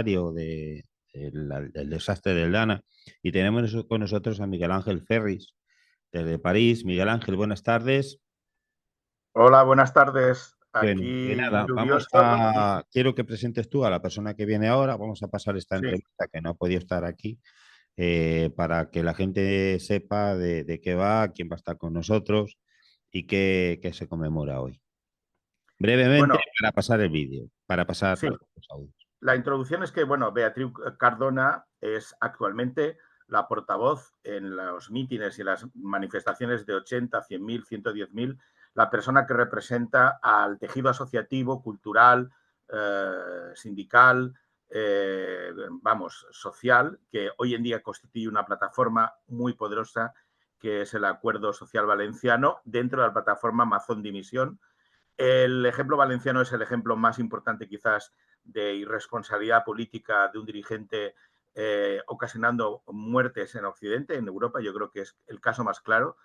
del desastre del Dana. Y tenemos con nosotros a Miguel Ángel Ferris, desde París. Miguel Ángel, buenas tardes. Hola, buenas tardes. Bueno, Aquí nada, lluvioso y quiero que presentes tú a la persona que viene ahora. Vamos a pasar esta sí. entrevista que no ha podido estar aquí, para que la gente sepa de qué va, quién va a estar con nosotros y qué se conmemora hoy. Brevemente, Bueno, para pasar el vídeo, para pasar sí. los audios. La introducción es que, bueno, Beatriz Cardona es actualmente la portavoz en los mítines y las manifestaciones de 80, 100.000, 110.000, la persona que representa al tejido asociativo, cultural, sindical, social, que hoy en día constituye una plataforma muy poderosa que es el Acuerdo Social Valenciano dentro de la plataforma Amazon Dimisión. El ejemplo valenciano es el ejemplo más importante quizás de irresponsabilidad política de un dirigente ocasionando muertes en Occidente, en Europa. Yo creo que es el caso más claro.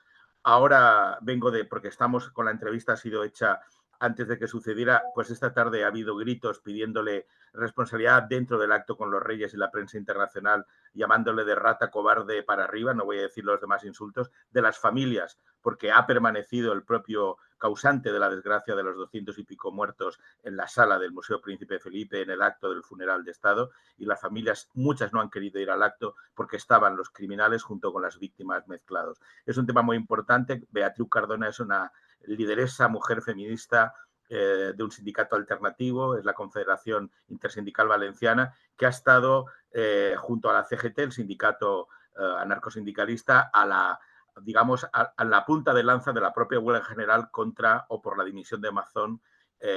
Ahora vengo porque estamos con la entrevista, ha sido hecha antes de que sucediera, pues esta tarde ha habido gritos pidiéndole responsabilidad dentro del acto con los reyes y la prensa internacional, llamándole de rata cobarde para arriba, no voy a decir los demás insultos, de las familias, porque ha permanecido el propio causante de la desgracia de los 200 y pico muertos en la sala del Museo Príncipe Felipe en el acto del funeral de Estado, y las familias, muchas no han querido ir al acto porque estaban los criminales junto con las víctimas mezclados. Es un tema muy importante. Beatriz Cardona es una lideresa, mujer feminista de un sindicato alternativo, es la Confederación Intersindical Valenciana, que ha estado junto a la CGT, el sindicato anarcosindicalista, digamos, a la punta de lanza de la propia huelga general contra o por la dimisión de Amazon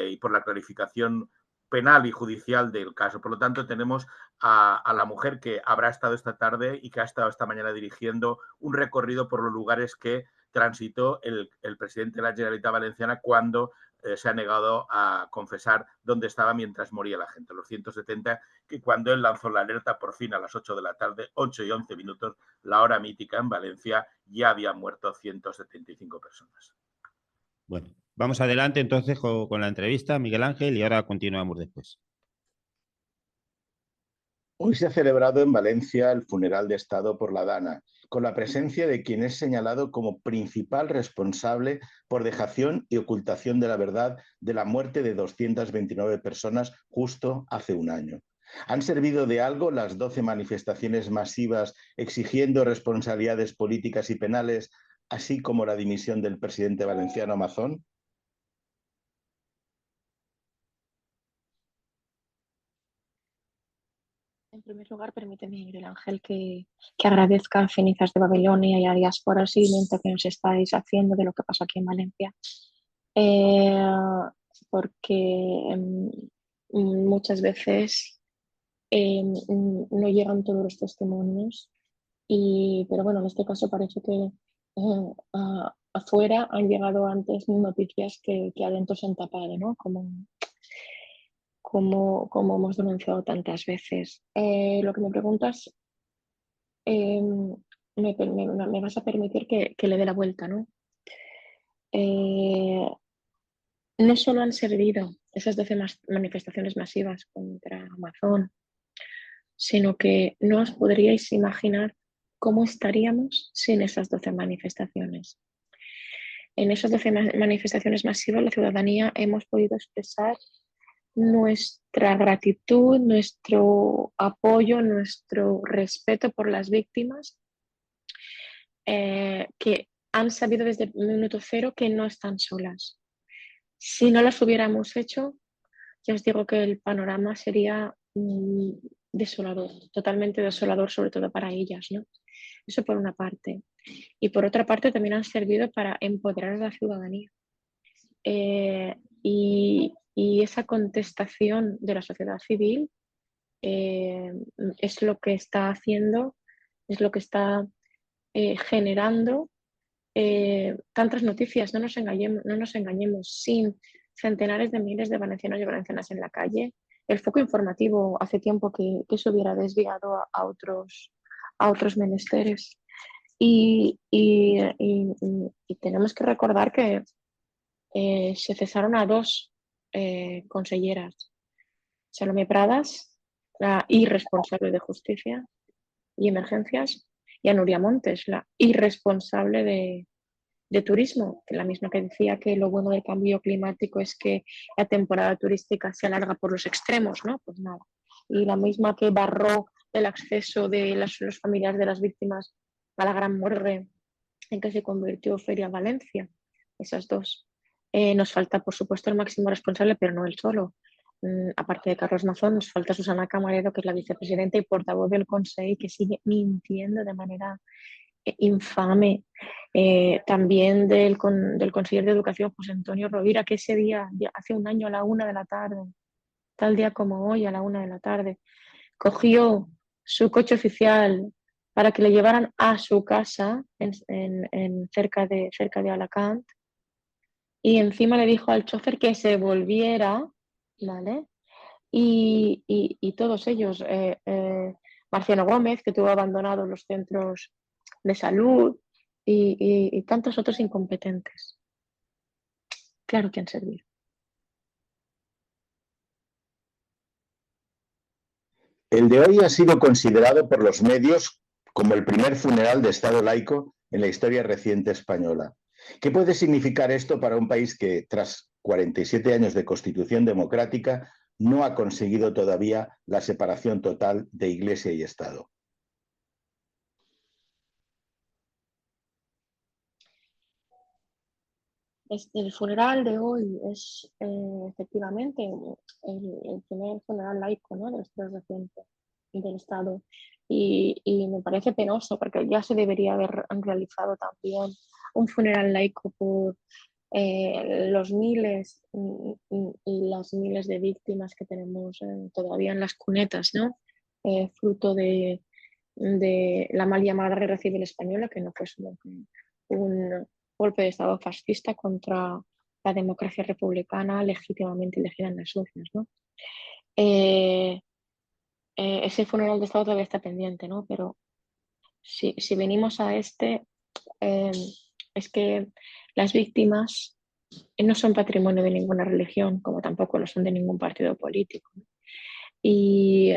y por la clarificación penal y judicial del caso. Por lo tanto, tenemos a la mujer que habrá estado esta tarde y que ha estado esta mañana dirigiendo un recorrido por los lugares que transitó el presidente de la Generalitat Valenciana cuando se ha negado a confesar dónde estaba mientras moría la gente, los 170, que cuando él lanzó la alerta por fin a las 8 de la tarde, 8 y 11 minutos, la hora mítica en Valencia, ya habían muerto 175 personas. Bueno, vamos adelante entonces con la entrevista, Miguel Ángel, y ahora continuamos después. Hoy se ha celebrado en Valencia el funeral de Estado por la Dana, con la presencia de quien es señalado como principal responsable por dejación y ocultación de la verdad de la muerte de 229 personas justo hace un año. ¿Han servido de algo las 12 manifestaciones masivas exigiendo responsabilidades políticas y penales, así como la dimisión del presidente valenciano Amazon? En primer lugar, permíteme, Miguel Ángel, que agradezca a Cenizas de Babilonia y a Diáspora el seguimiento que nos estáis haciendo de lo que pasó aquí en Valencia. Porque muchas veces no llegan todos los testimonios, pero bueno, en este caso parece que afuera han llegado antes noticias que adentro se han tapado, ¿no? Como hemos denunciado tantas veces. Lo que me preguntas, eh, me vas a permitir que le dé la vuelta, ¿no? No solo han servido esas 12 manifestaciones masivas contra Amazon, sino que no os podríais imaginar cómo estaríamos sin esas 12 manifestaciones. En esas 12 manifestaciones masivas, la ciudadanía hemos podido expresar nuestra gratitud, nuestro apoyo, nuestro respeto por las víctimas, que han sabido desde el minuto cero que no están solas. Si no las hubiéramos hecho, ya os digo que el panorama sería desolador, totalmente desolador, sobre todo para ellas, ¿no? Eso por una parte. Y por otra parte también han servido para empoderar a la ciudadanía. Y esa contestación de la sociedad civil es lo que está haciendo, es lo que está generando tantas noticias. No nos engañemos, sin centenares de miles de valencianos y valencianas en la calle, el foco informativo hace tiempo que se hubiera desviado a otros menesteres. Y tenemos que recordar que se cesaron a dos conselleras, Salomé Pradas la irresponsable de justicia y emergencias, y a Nuria Montes, la irresponsable de turismo, que la misma que decía que lo bueno del cambio climático es que la temporada turística se alarga por los extremos, ¿no? Pues nada. Y la misma que barró el acceso de los familiares de las víctimas a la gran morgue en que se convirtió Feria Valencia, esas dos. Nos falta, por supuesto, el máximo responsable, pero no él solo. Aparte de Carlos Mazón, nos falta Susana Camarero, que es la vicepresidenta y portavoz del Consejo, que sigue mintiendo de manera infame. También del consejero de Educación, José Antonio Rovira, que ese día, hace un año a la 1 de la tarde, tal día como hoy a la 1 de la tarde, cogió su coche oficial para que le llevaran a su casa cerca de Alacant, y encima le dijo al chofer que se volviera, ¿vale? Y todos ellos, Marciano Gómez, que tuvo abandonados los centros de salud, y tantos otros incompetentes. Claro que han servido. El de hoy ha sido considerado por los medios como el primer funeral de Estado laico en la historia reciente española. ¿Qué puede significar esto para un país que, tras 47 años de constitución democrática, no ha conseguido todavía la separación total de Iglesia y Estado? El funeral de hoy es efectivamente el primer funeral laico, ¿no?, de la historia reciente del Estado. Y me parece penoso porque ya se debería haber realizado también un funeral laico por los miles y las miles de víctimas que tenemos todavía en las cunetas, ¿no? Fruto de la mal llamada Guerra Civil Española, que no fue solo un golpe de Estado fascista contra la democracia republicana legítimamente elegida en las urnas, ¿no? Ese funeral de Estado todavía está pendiente, ¿no? Pero si venimos a es que las víctimas no son patrimonio de ninguna religión, como tampoco lo son de ningún partido político. Y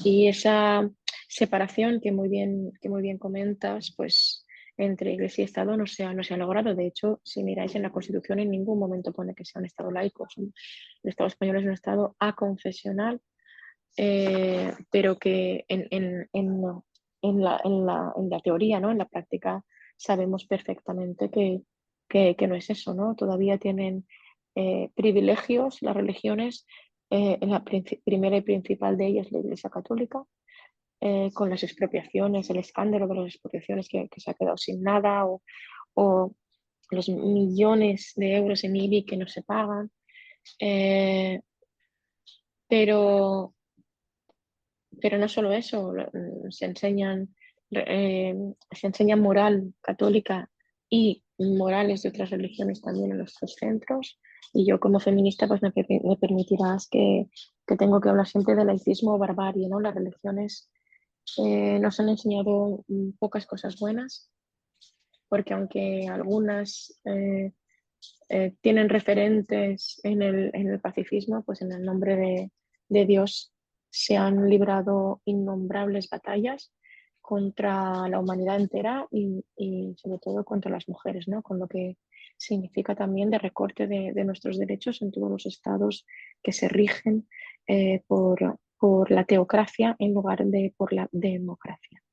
esa separación que muy bien comentas, pues entre Iglesia y Estado no se ha logrado. De hecho, si miráis en la Constitución, en ningún momento pone que sea un Estado laico. El Estado español es un Estado aconfesional, pero que en la teoría, ¿no?, en la práctica, sabemos perfectamente que no es eso, ¿no? Todavía tienen privilegios las religiones, la primera y principal de ellas, la Iglesia Católica, con las expropiaciones, el escándalo de las expropiaciones que se ha quedado sin nada, o los millones de euros en IBI que no se pagan. Pero no solo eso, se enseña moral católica y morales de otras religiones también en nuestros centros. Y yo, como feminista, pues me permitirás que tengo que hablar siempre de laicismo o barbarie, ¿no? Las religiones nos han enseñado pocas cosas buenas, porque aunque algunas tienen referentes en el pacifismo, pues en el nombre de Dios se han librado innombrables batallas contra la humanidad entera y sobre todo contra las mujeres, ¿no?, con lo que significa también de recorte de nuestros derechos en todos los estados que se rigen por la teocracia en lugar de por la democracia.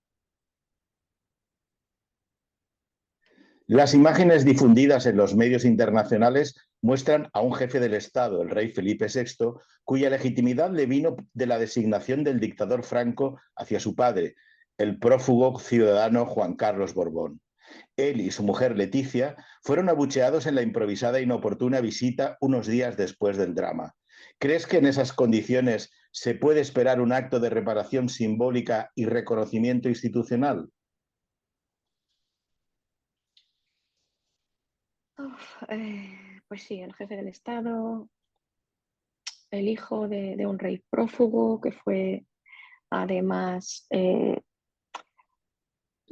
Las imágenes difundidas en los medios internacionales muestran a un jefe del Estado, el rey Felipe VI, cuya legitimidad le vino de la designación del dictador Franco hacia su padre, el prófugo ciudadano Juan Carlos Borbón. Él y su mujer Leticia fueron abucheados en la improvisada e inoportuna visita unos días después del drama. ¿Crees que en esas condiciones se puede esperar un acto de reparación simbólica y reconocimiento institucional? Pues sí, el jefe del Estado, el hijo de un rey prófugo que fue además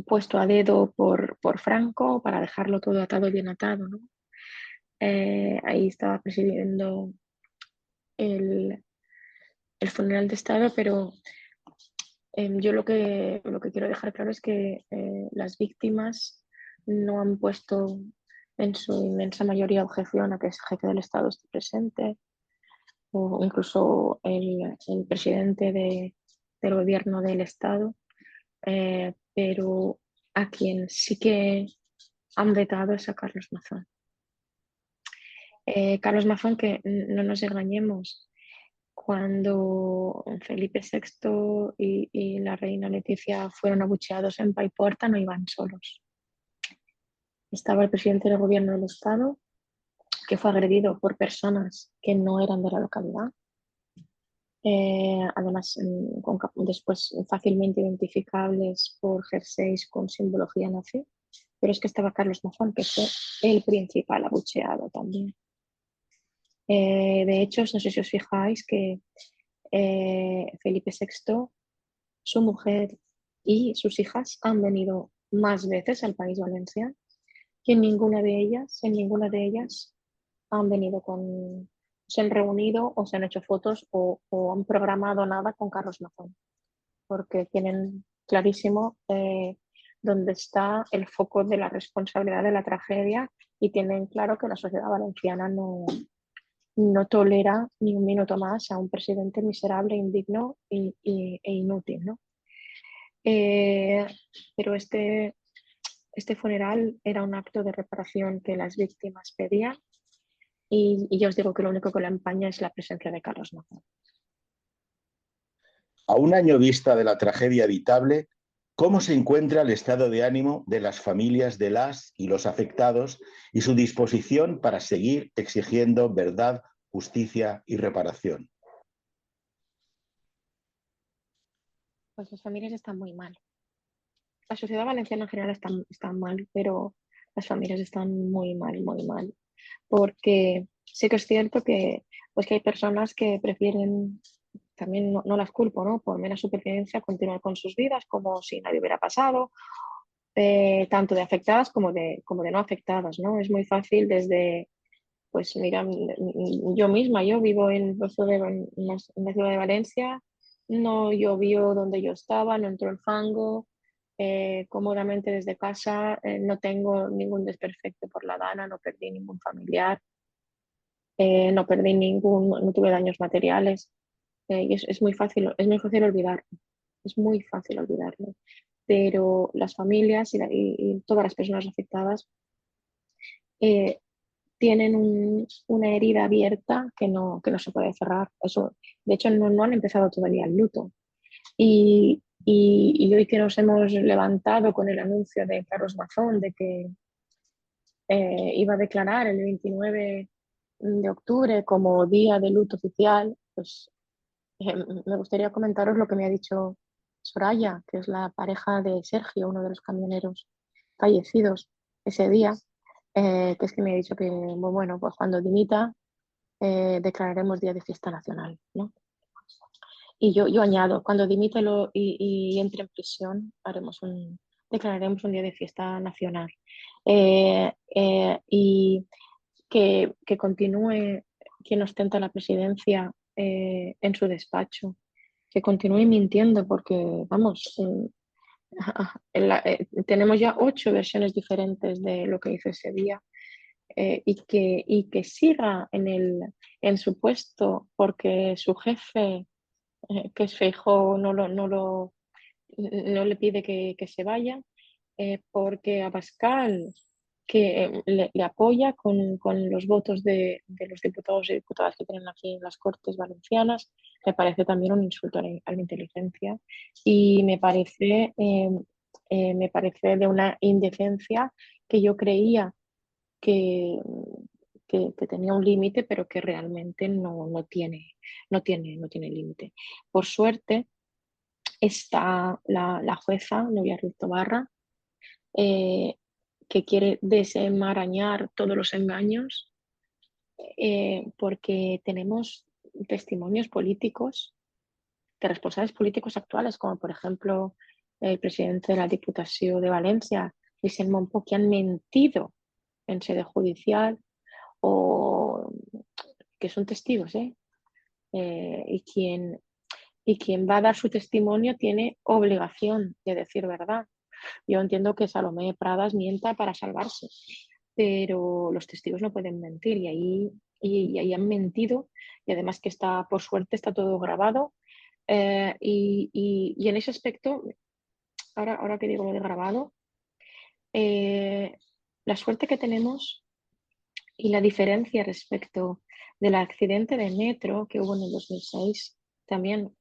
puesto a dedo por Franco para dejarlo todo atado y bien atado, ¿no? Ahí estaba presidiendo el funeral de Estado, pero yo lo que quiero dejar claro es que las víctimas no han puesto en su inmensa mayoría objeción a que el jefe del Estado esté presente, o incluso el presidente del gobierno del Estado, pero a quien sí que han vetado es a Carlos Mazón. Carlos Mazón, que no nos engañemos, cuando Felipe VI y la reina Leticia fueron abucheados en Paiporta, no iban solos. Estaba el presidente del gobierno del Estado, que fue agredido por personas que no eran de la localidad. Además, después fácilmente identificables por jerseys con simbología nazi. Pero es que estaba Carlos Mazón, que fue el principal abucheado también. De hecho, no sé si os fijáis que Felipe VI, su mujer y sus hijas han venido más veces al País Valencià, que en ninguna de ellas han venido se han reunido o se han hecho fotos o han programado nada con Carlos Mazón, porque tienen clarísimo dónde está el foco de la responsabilidad de la tragedia y tienen claro que la sociedad valenciana no tolera ni un minuto más a un presidente miserable, indigno e inútil, ¿no? Pero este funeral era un acto de reparación que las víctimas pedían y yo os digo que lo único que lo empaña es la presencia de Carlos Mazón. A un año vista de la tragedia evitable, ¿cómo se encuentra el estado de ánimo de las familias de las y los afectados y su disposición para seguir exigiendo verdad, justicia y reparación? Pues las familias están muy mal. La sociedad valenciana en general está mal, pero las familias están muy mal, porque sí que es cierto que, pues que hay personas que prefieren, también no las culpo, ¿no? Por mera supervivencia, continuar con sus vidas como si nadie hubiera pasado, tanto de afectadas como de no afectadas, ¿no? Es muy fácil desde, pues mira, yo vivo en la ciudad de Valencia, no llovió donde yo estaba, no entró el fango, cómodamente desde casa, no tengo ningún desperfecto por la dana, no perdí ningún familiar, no tuve daños materiales, y es muy fácil olvidarlo, es muy fácil olvidarlo, pero las familias y todas las personas afectadas eh, tienen una herida abierta que no se puede cerrar. Eso, de hecho, no han empezado todavía el luto. Y hoy que nos hemos levantado con el anuncio de Carlos Mazón de que iba a declarar el 29 de octubre como día de luto oficial, pues me gustaría comentaros lo que me ha dicho Soraya, que es la pareja de Sergio, uno de los camioneros fallecidos ese día, que es que me ha dicho que, bueno, pues cuando dimita declararemos día de fiesta nacional, ¿no? Y yo añado, cuando dimita y entre en prisión, declararemos un día de fiesta nacional. Y que continúe quien ostenta la presidencia en su despacho, que continúe mintiendo, porque, vamos, tenemos ya 8 versiones diferentes de lo que hizo ese día. Y que siga en su puesto porque su jefe, que es Feijóo, no le pide que se vaya, porque Abascal, que le apoya con los votos de los diputados y diputadas que tienen aquí en las Cortes Valencianas, me parece también un insulto a la inteligencia y me parece de una indecencia que yo creía que, que tenía un límite, pero que realmente no tiene límite. Por suerte, está la jueza, Núria Ruiz Tobarra, que quiere desenmarañar todos los engaños, porque tenemos testimonios políticos de responsables políticos actuales, como por ejemplo el presidente de la Diputación de Valencia, Vicent Monpó, que han mentido en sede judicial o que son testigos, y y quien va a dar su testimonio tiene obligación de decir verdad. Yo entiendo que Salomé Pradas mienta para salvarse, pero los testigos no pueden mentir y ahí han mentido, y además que está, por suerte, está todo grabado. Y en ese aspecto, ahora que digo lo de grabado, la suerte que tenemos y la diferencia respecto del accidente de metro que hubo en el 2006, también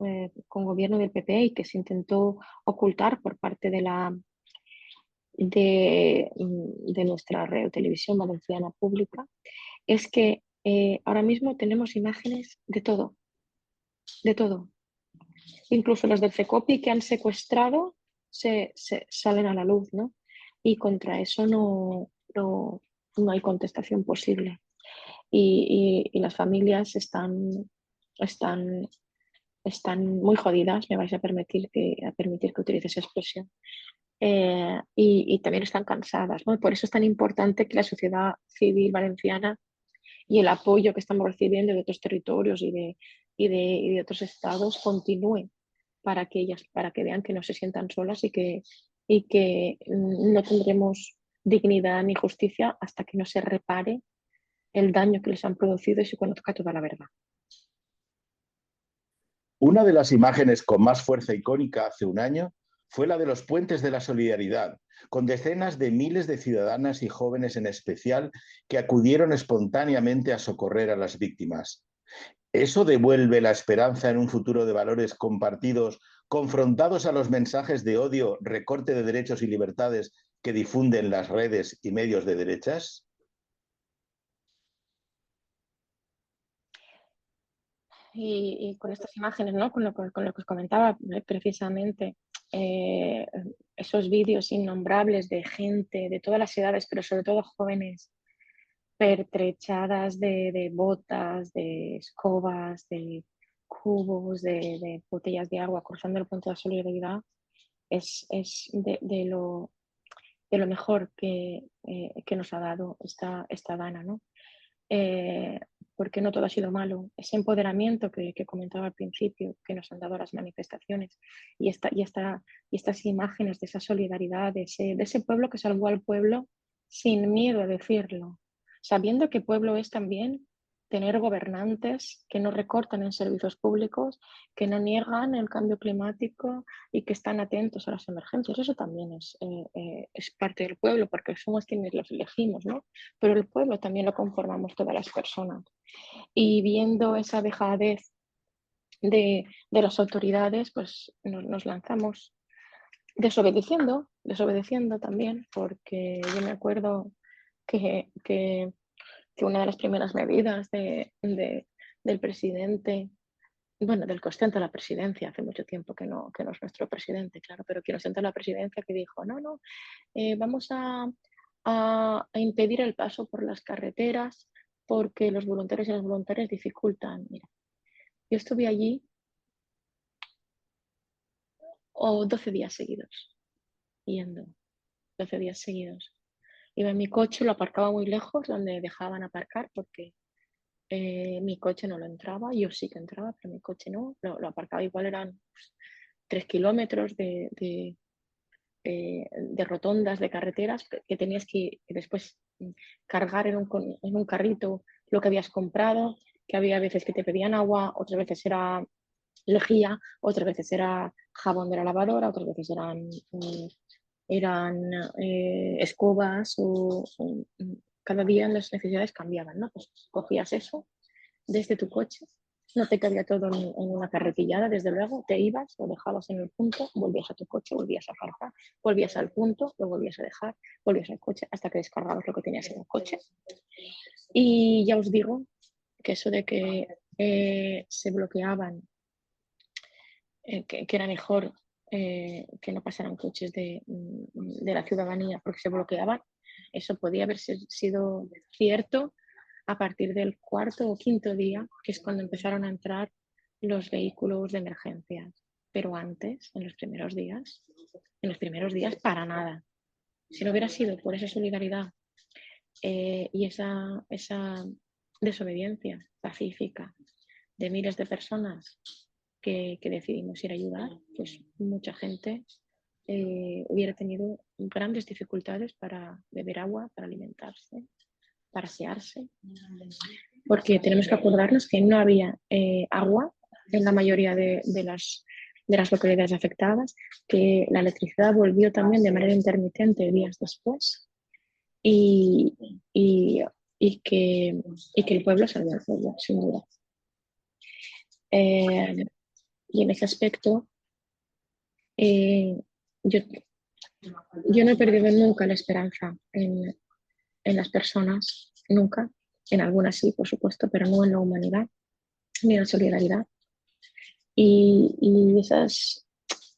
con gobierno del PP y que se intentó ocultar por parte de nuestra radio televisión valenciana pública, es que ahora mismo tenemos imágenes de todo, de todo. Incluso los del CECOPI que han secuestrado se salen a la luz, ¿no? Y contra eso no hay contestación posible. Y las familias están muy jodidas, me vais a permitir que utilice esa expresión. Y también están cansadas, ¿no? Por eso es tan importante que la sociedad civil valenciana y el apoyo que estamos recibiendo de otros territorios y de otros estados continúe para que vean que no se sientan solas y que no tendremos dignidad ni justicia hasta que no se repare el daño que les han producido y se conozca toda la verdad. Una de las imágenes con más fuerza icónica hace un año fue la de los puentes de la solidaridad, con decenas de miles de ciudadanas y jóvenes en especial que acudieron espontáneamente a socorrer a las víctimas. ¿Eso devuelve la esperanza en un futuro de valores compartidos, confrontados a los mensajes de odio, recorte de derechos y libertades que difunden las redes y medios de derechas? Y con estas imágenes, ¿no? Con lo que os comentaba precisamente, esos vídeos innombrables de gente de todas las edades, pero sobre todo jóvenes, pertrechadas de botas, de escobas, de cubos, de botellas de agua cruzando el puente de la solidaridad, es de lo mejor que nos ha dado esta Dana, ¿no? Porque no todo ha sido malo. Ese empoderamiento que comentaba al principio, que nos han dado las manifestaciones y estas imágenes de esa solidaridad, de ese pueblo que salvó al pueblo sin miedo a decirlo, sabiendo que pueblo es también tener gobernantes que no recortan en servicios públicos, que no niegan el cambio climático y que están atentos a las emergencias. Eso también es parte del pueblo, porque somos quienes los elegimos, ¿no? Pero el pueblo también lo conformamos todas las personas. Y viendo esa dejadez de las autoridades, pues nos lanzamos desobedeciendo también, porque yo me acuerdo que una de las primeras medidas del presidente, bueno, del que ostenta la presidencia, hace mucho tiempo que no es nuestro presidente, claro, pero quien ostenta la presidencia, que dijo, no, vamos a impedir el paso por las carreteras porque los voluntarios y las voluntarias dificultan. Mira, yo estuve allí 12 días seguidos, yendo, 12 días seguidos. Iba en mi coche, lo aparcaba muy lejos, donde dejaban aparcar, porque mi coche no lo entraba, yo sí que entraba, pero mi coche no, lo aparcaba, igual eran 3 kilómetros de rotondas, de carreteras, que tenías que después cargar en un carrito lo que habías comprado, que había veces que te pedían agua, otras veces era lejía, otras veces era jabón de la lavadora, otras veces eran escobas cada día las necesidades cambiaban, ¿no? Pues cogías eso desde tu coche, no te cabía todo en una carretillada, desde luego, te ibas, lo dejabas en el punto, volvías a tu coche, volvías a cargar, volvías al punto, lo volvías a dejar, volvías al coche hasta que descargabas lo que tenías en el coche. Y ya os digo que eso de que se bloqueaban, que era mejor que no pasaran coches de la ciudadanía porque se bloqueaban, eso podía haber sido cierto a partir del cuarto o quinto día, que es cuando empezaron a entrar los vehículos de emergencia. Pero antes, en los primeros días, para nada. Si no hubiera sido por esa solidaridad y esa desobediencia pacífica de miles de personas que decidimos ir a ayudar, pues mucha gente hubiera tenido grandes dificultades para beber agua, para alimentarse, para asearse, porque tenemos que acordarnos que no había agua en la mayoría de las localidades afectadas, que la electricidad volvió también de manera intermitente días después y que el pueblo salvó al pueblo, sin duda. Y en ese aspecto, yo no he perdido nunca la esperanza en las personas, nunca. En algunas sí, por supuesto, pero no en la humanidad ni en la solidaridad. Y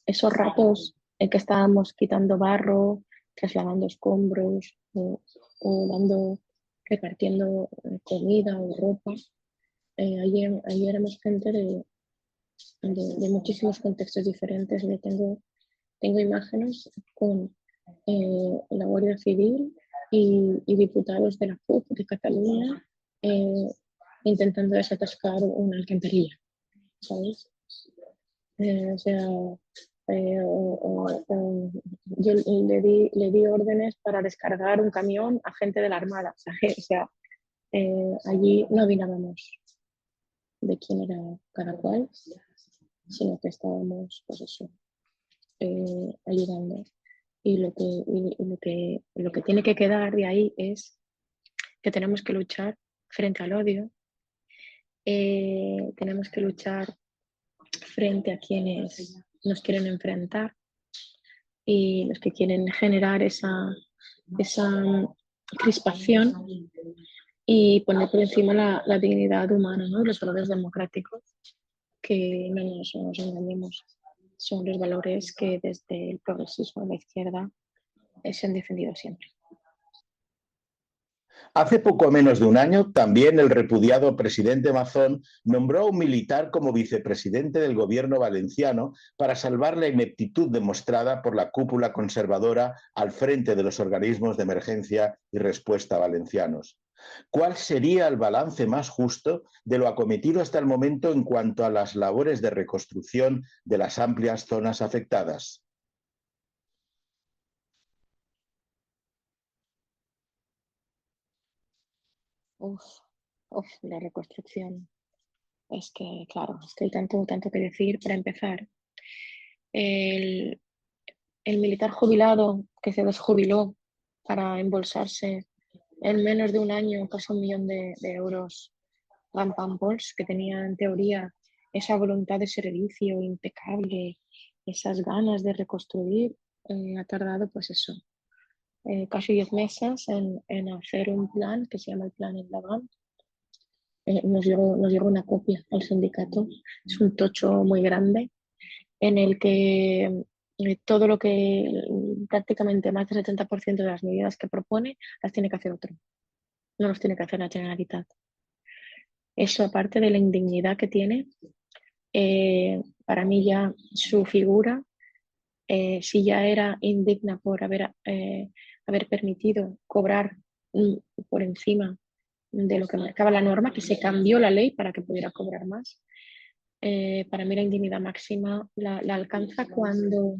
esos ratos en que estábamos quitando barro, trasladando escombros o repartiendo comida o ropa, ahí éramos gente de muchísimos contextos diferentes. Tengo imágenes con la Guardia Civil y diputados de la CUP de Cataluña intentando desatascar una alcantarilla, ¿sabes? O sea, yo le di órdenes para descargar un camión a gente de la Armada, ¿sabes? O sea, allí no opinábamos de quién era cada cual, sino que estábamos, pues eso, ayudando. Y lo que tiene que quedar de ahí es que tenemos que luchar frente al odio, tenemos que luchar frente a quienes nos quieren enfrentar y los que quieren generar esa crispación y poner por encima la dignidad humana, ¿no? Los valores democráticos, que no nos engañemos, son los valores que desde el progresismo de la izquierda se han defendido siempre. Hace poco menos de un año, también el repudiado presidente Mazón nombró a un militar como vicepresidente del gobierno valenciano para salvar la ineptitud demostrada por la cúpula conservadora al frente de los organismos de emergencia y respuesta valencianos. ¿Cuál sería el balance más justo de lo acometido hasta el momento en cuanto a las labores de reconstrucción de las amplias zonas afectadas? La reconstrucción. Es que, claro, es que hay tanto que decir. Para empezar, el militar jubilado que se desjubiló para embolsarse en menos de un año casi 1 millón de euros, Rampanpols, que tenía en teoría esa voluntad de servicio impecable, esas ganas de reconstruir, ha tardado pues eso, casi 10 meses en hacer un plan que se llama el Plan Endavant. Nos llegó una copia al sindicato. Es un tocho muy grande en el que todo lo que prácticamente más del 70% de las medidas que propone las tiene que hacer otro. No los tiene que hacer la Generalitat. Eso, aparte de la indignidad que tiene, para mí ya su figura, si ya era indigna por haber permitido cobrar por encima de lo que marcaba la norma, que se cambió la ley para que pudiera cobrar más. Para mí la indignidad máxima la alcanza cuando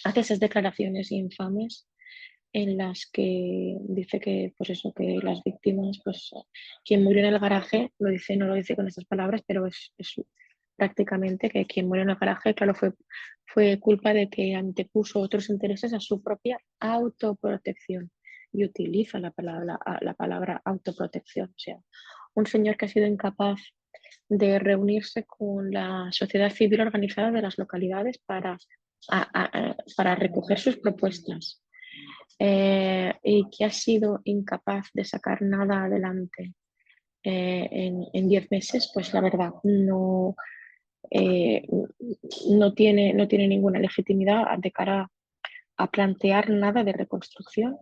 hace esas declaraciones infames en las que dice que, pues eso, que las víctimas, pues quien murió en el garaje, no lo dice con esas palabras, pero es prácticamente que quien murió en el garaje, claro, fue culpa de que antepuso otros intereses a su propia autoprotección. Y utiliza la palabra autoprotección. O sea, un señor que ha sido incapaz de reunirse con la sociedad civil organizada de las localidades para recoger sus propuestas, y que ha sido incapaz de sacar nada adelante en 10 meses, pues la verdad no tiene ninguna legitimidad de cara a plantear nada de reconstrucción.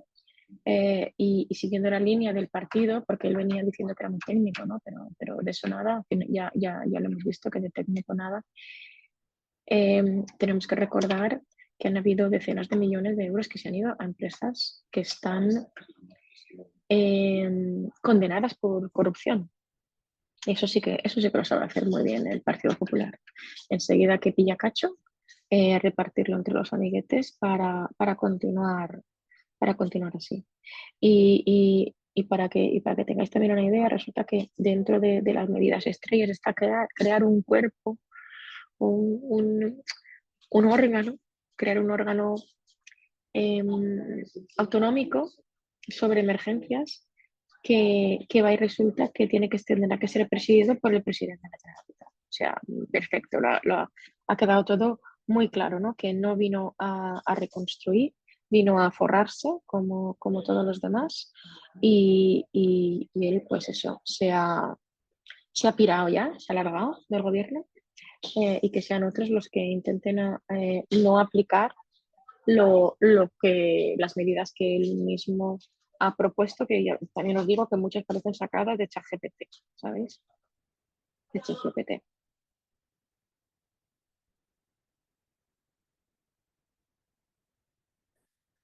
Y siguiendo la línea del partido, porque él venía diciendo que era muy técnico, ¿no? pero de eso nada, ya lo hemos visto que de técnico nada. Tenemos que recordar que han habido decenas de millones de euros que se han ido a empresas que están condenadas por corrupción. Eso sí que lo sabe hacer muy bien el Partido Popular. Enseguida que pilla cacho, repartirlo entre los amiguetes para continuar así. Y para que tengáis también una idea, resulta que dentro de las medidas estrellas está crear un cuerpo, un, un órgano, crear un órgano eh, autonómico sobre emergencias que va y resulta que tendrá que ser presidido por el presidente de la Generalitat. O sea, perfecto, ha quedado todo muy claro, ¿no? Que no vino a reconstruir, vino a forrarse como todos los demás y él, pues eso, se ha pirado ya, se ha largado del gobierno y que sean otros los que intenten no aplicar las medidas que él mismo ha propuesto, que también os digo que muchas parecen sacadas de ChatGPT, ¿sabéis? De ChatGPT.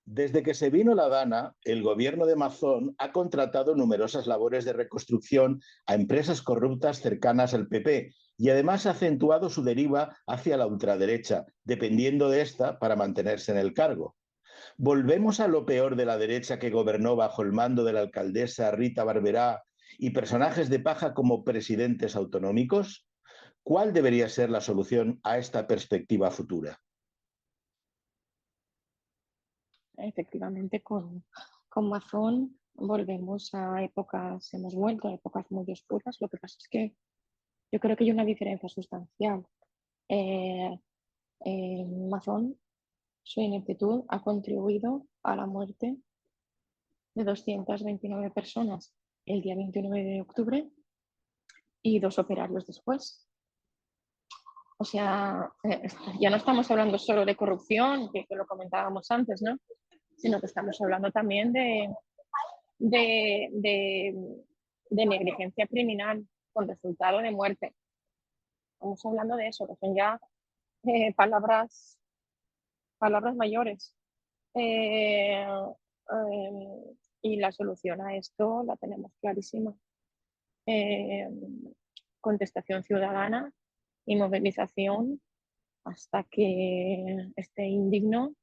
Desde que se vino la Dana, el gobierno de Mazón ha contratado numerosas labores de reconstrucción a empresas corruptas cercanas al PP y además ha acentuado su deriva hacia la ultraderecha, dependiendo de esta para mantenerse en el cargo. ¿Volvemos a lo peor de la derecha que gobernó bajo el mando de la alcaldesa Rita Barberá y personajes de paja como presidentes autonómicos? ¿Cuál debería ser la solución a esta perspectiva futura? Efectivamente, con Mazón volvemos a épocas, hemos vuelto a épocas muy oscuras. Lo que pasa es que yo creo que hay una diferencia sustancial. Mazón, su ineptitud ha contribuido a la muerte de 229 personas el día 29 de octubre y 2 operarios después. O sea, ya no estamos hablando solo de corrupción, que lo comentábamos antes, ¿no? Sino que estamos hablando también de, de, de negligencia criminal con resultado de muerte. Estamos hablando de eso, que son ya palabras mayores. Y la solución a esto la tenemos clarísima. Contestación ciudadana y movilización hasta que esté indigno,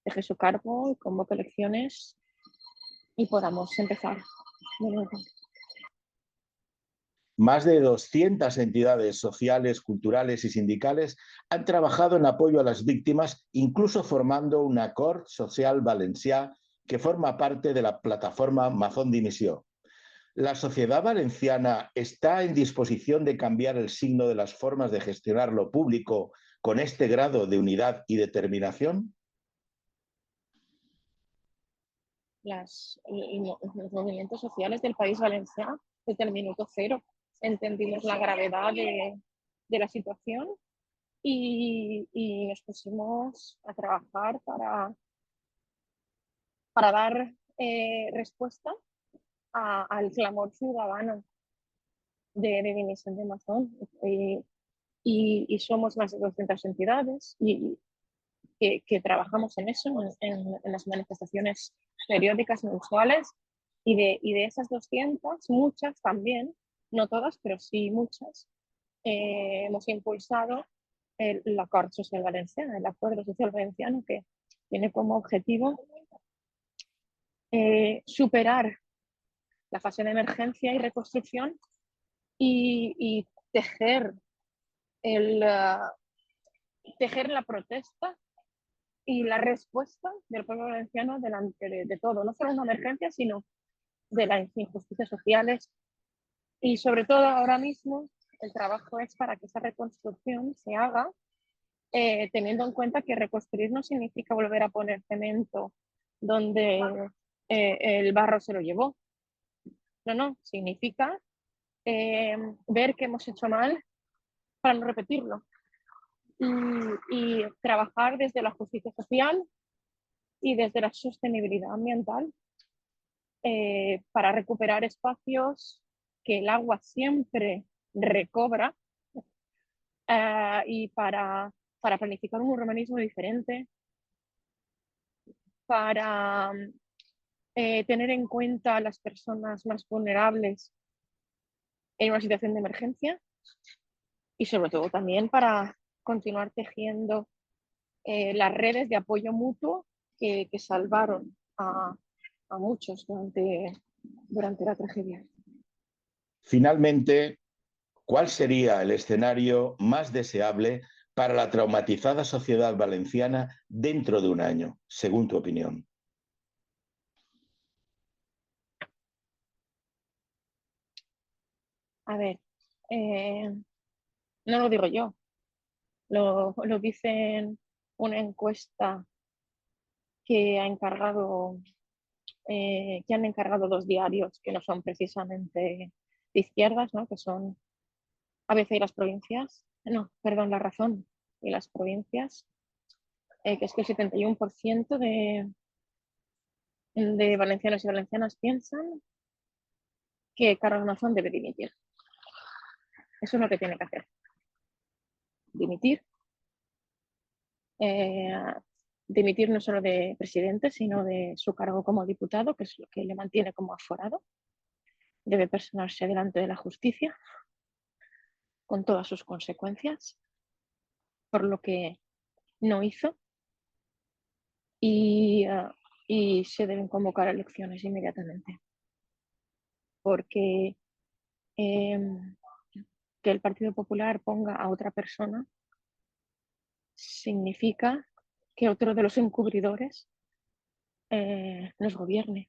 deje su cargo y convoque elecciones y podamos empezar de nuevo. Más de 200 entidades sociales, culturales y sindicales han trabajado en apoyo a las víctimas, incluso formando un acord social valencià que forma parte de la plataforma Mazón Dimissió. ¿La sociedad valenciana está en disposición de cambiar el signo de las formas de gestionar lo público con este grado de unidad y determinación? Los movimientos sociales del País Valencià, desde el minuto cero, entendimos la gravedad de la situación y nos pusimos a trabajar para dar respuesta al clamor ciudadano de dimisión de Mazón. Y somos más de 200 entidades que trabajamos en eso, en las manifestaciones periódicas mensuales, y de esas 200, muchas también, no todas, pero sí muchas, hemos impulsado el Acord Social Valenciano, el Acuerdo Social Valenciano, que tiene como objetivo superar la fase de emergencia y reconstrucción y tejer, tejer la protesta y la respuesta del pueblo valenciano delante de todo, no solo una emergencia, sino de las injusticias sociales. Y sobre todo ahora mismo el trabajo es para que esa reconstrucción se haga teniendo en cuenta que reconstruir no significa volver a poner cemento donde el barro se lo llevó. No, significa ver qué hemos hecho mal para no repetirlo. Y trabajar desde la justicia social y desde la sostenibilidad ambiental para recuperar espacios que el agua siempre recobra y para planificar un urbanismo diferente, para tener en cuenta a las personas más vulnerables en una situación de emergencia y sobre todo también para continuar tejiendo las redes de apoyo mutuo que salvaron a muchos durante la tragedia. Finalmente, ¿cuál sería el escenario más deseable para la traumatizada sociedad valenciana dentro de un año, según tu opinión? A ver, no lo digo yo, lo dicen una encuesta que han encargado 2 diarios que no son precisamente de izquierdas, ¿no? Que son ABC y Las Provincias, no, perdón, La Razón y Las Provincias, que es que el 71% de valencianos y valencianas piensan que Carlos Mazón debe dimitir. Eso es lo que tiene que hacer. Dimitir. Dimitir no solo de presidente, sino de su cargo como diputado, que es lo que le mantiene como aforado. Debe personarse delante de la justicia, con todas sus consecuencias, por lo que no hizo. Y se deben convocar elecciones inmediatamente. Porque que el Partido Popular ponga a otra persona significa que otro de los encubridores nos gobierne.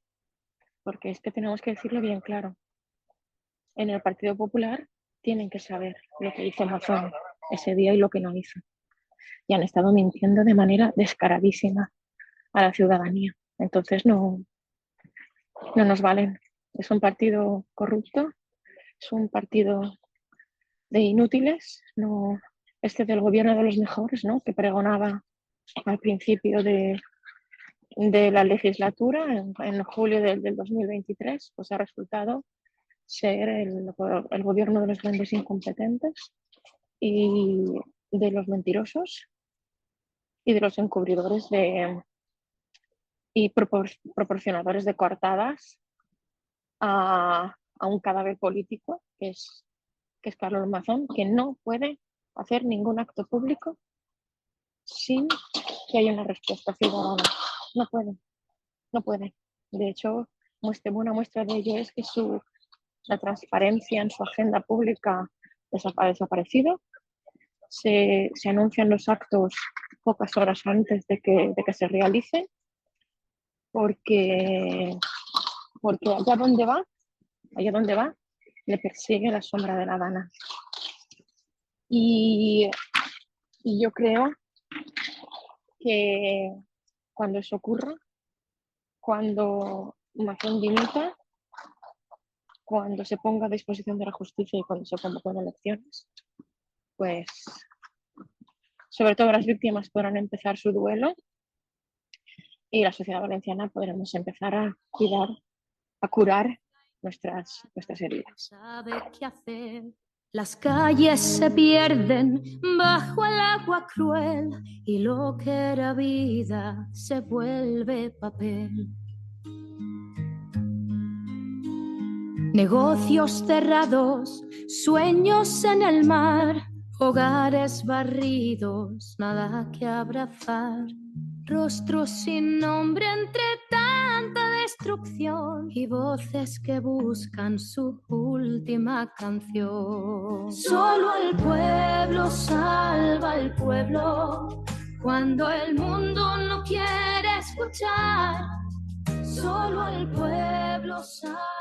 Porque es que tenemos que decirlo bien claro. En el Partido Popular tienen que saber lo que hizo Mazón ese día y lo que no hizo. Y han estado mintiendo de manera descaradísima a la ciudadanía. Entonces no nos valen. Es un partido corrupto, es un partido de inútiles, no del gobierno de los mejores, ¿no? Que pregonaba al principio de la legislatura, en julio del 2023, pues ha resultado ser el gobierno de los grandes incompetentes y de los mentirosos y de los encubridores y proporcionadores de coartadas a un cadáver político que es Carlos Mazón, que no puede hacer ningún acto público sin que haya una respuesta ciudadana. No puede. De hecho, una muestra de ello es que la transparencia en su agenda pública ha desaparecido. Se anuncian los actos pocas horas antes de que se realicen, porque allá donde va, le persigue la sombra de la gana. Y yo creo que cuando eso ocurra, cuando Mazón dimita, cuando se ponga a disposición de la justicia y cuando se convoquen elecciones, pues sobre todo las víctimas podrán empezar su duelo y la sociedad valenciana podremos empezar a curar nuestras heridas. Sabe qué hacer. Las calles se pierden bajo el agua cruel y lo que era vida se vuelve papel. Negocios cerrados, sueños en el mar, hogares barridos, nada que abrazar. Rostros sin nombre entre tanta destrucción y voces que buscan su última canción. Solo el pueblo salva al pueblo cuando el mundo no quiere escuchar. Solo el pueblo salva.